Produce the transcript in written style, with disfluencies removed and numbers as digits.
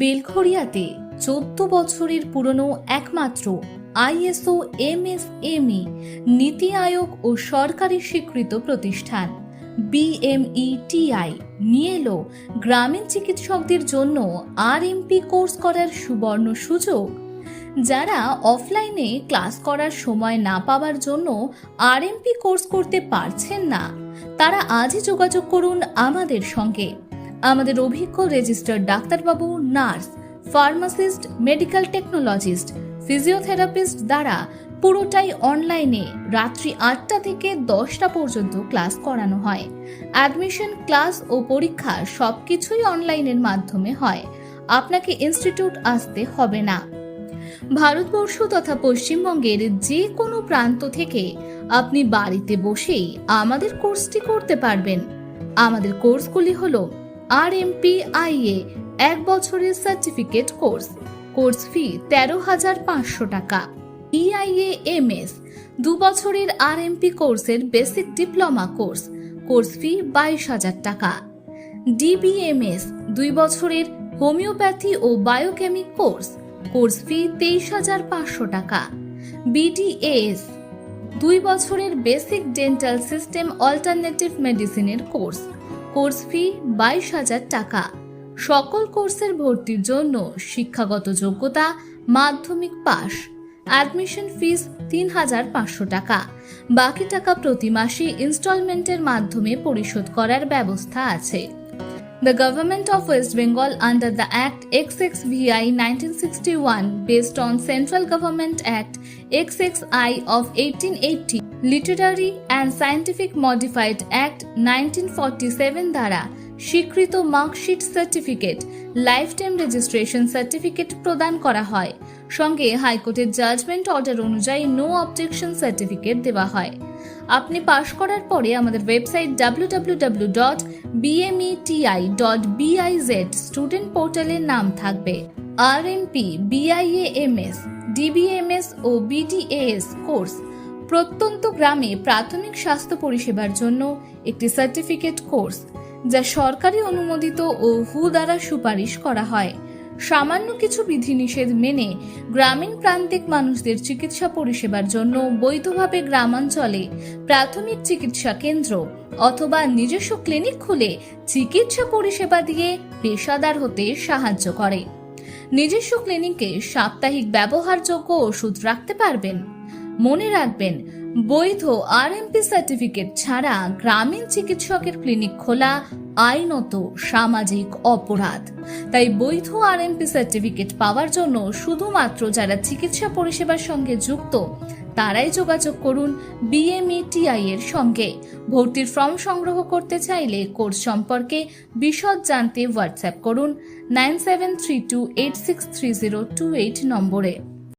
বেলঘরিয়াতে 14 বছরের পুরনো একমাত্র ISO MSME নীতি আয়োগ ও সরকারি স্বীকৃত প্রতিষ্ঠান BMETI নিয়ে এলো গ্রামীণ চিকিৎসকদের জন্য RMP কোর্স করার সুবর্ণ সুযোগ। যারা অফলাইনে ক্লাস করার সময় না পাওয়ার জন্য RMP কোর্স করতে পারছেন না, তারা আজই যোগাযোগ করুন আমাদের সঙ্গে। আমাদের অভিজ্ঞ রেজিস্টার্ড ডাক্তারবাবু, nurse, pharmacist, medical technologist, physiotherapist দ্বারা পুরোটাই অনলাইনে রাত্রি 8টা থেকে 10টা পর্যন্ত ক্লাস করানো হয়। অ্যাডমিশন, ক্লাস ও পরীক্ষা সবকিছুই অনলাইনের মাধ্যমে হয়। আপনাকে ইনস্টিটিউট আসতে হবে না। ভারতবর্ষ তথা পশ্চিমবঙ্গের যে কোনো প্রান্ত থেকে আপনি বাড়িতে বসেই আমাদের কোর্সটি করতে পারবেন। আমাদের কোর্সগুলি হলো RMPIA 1 বছরের সার্টিফিকেট কোর্স, কোর্স ফি 13,500 টাকা। EIA-MS 2 বছরের RMP কোর্সের basic diploma course, course fee 22,000 টাকা। DBMS 2 বছরের হোমিওপ্যাথি ও বায়োকেমিক কোর্স, কোর্স ফি 23,500 টাকা। BDAS 2 বছরের বেসিক ডেন্টাল সিস্টেম অল্টারনেটিভ মেডিসিনের কোর্স, কোর্স ফি 22,000 টাকা। সকল কোর্সের ভর্তির জন্য শিক্ষাগত যোগ্যতা মাধ্যমিক পাস। অ্যাডমিশন ফিস 3,500 টাকা। বাকি টাকা প্রতি মাসে ইনস্টলমেন্টের মাধ্যমে পরিশোধ করার ব্যবস্থা আছে। The Government of West Bengal under the Act XXVI 1961 based on Central Government Act XXI of 1880, Literary and Scientific Modified Act 1947 দ্বারা স্বীকৃত marksheet certificate, life time registration certificate প্রদান করা হয়। সঙ্গে হাইকোর্টের জাজমেন্ট অর্ডার অনুযায়ী নো অবজেকশন সার্টিফিকেট দেওয়া হয়। আপনি পাশ করার পরে আমাদের ওয়েবসাইট www.bmeti.biz স্টুডেন্ট পোর্টালের নাম থাকবে। RMP, BIA-MS, DBMS ও BDAS কোর্স প্রত্যন্ত গ্রামে প্রাথমিক স্বাস্থ্য পরিষেবার জন্য একটি সার্টিফিকেট কোর্স, যা সরকারি অনুমোদিত ও WHO দ্বারা সুপারিশ করা হয়। সামান্য কিছু বিধিনিষেধ মেনে গ্রামীণ প্রান্তিক মানুষদের চিকিৎসা পরিষেবার জন্য বৈধভাবে গ্রামাঞ্চলে প্রাথমিক চিকিৎসা কেন্দ্র অথবা নিজস্ব ক্লিনিক খুলে চিকিৎসা পরিষেবা দিয়ে পেশাদার হতে সাহায্য করে। নিজস্ব ক্লিনিকে সাপ্তাহিক ব্যবহারযোগ্য ওষুধ রাখতে পারবেন। মনে রাখবেন, বৈধ RMP সার্টিফিকেট ছাড়া গ্রামীণ চিকিৎসকের ক্লিনিক খোলা আইনত সামাজিক অপরাধ। তাই বৈধ RMP সার্টিফিকেট পাওয়ার জন্য শুধুমাত্র যারা চিকিৎসা পরিষেবার সঙ্গে যুক্ত তারাই যোগাযোগ করুন BMETI এর সঙ্গে। ভর্তির ফর্ম সংগ্রহ করতে চাইলে কোর্স সম্পর্কে বিশদ জানতে হোয়াটসঅ্যাপ করুন 9732863028 নম্বরে।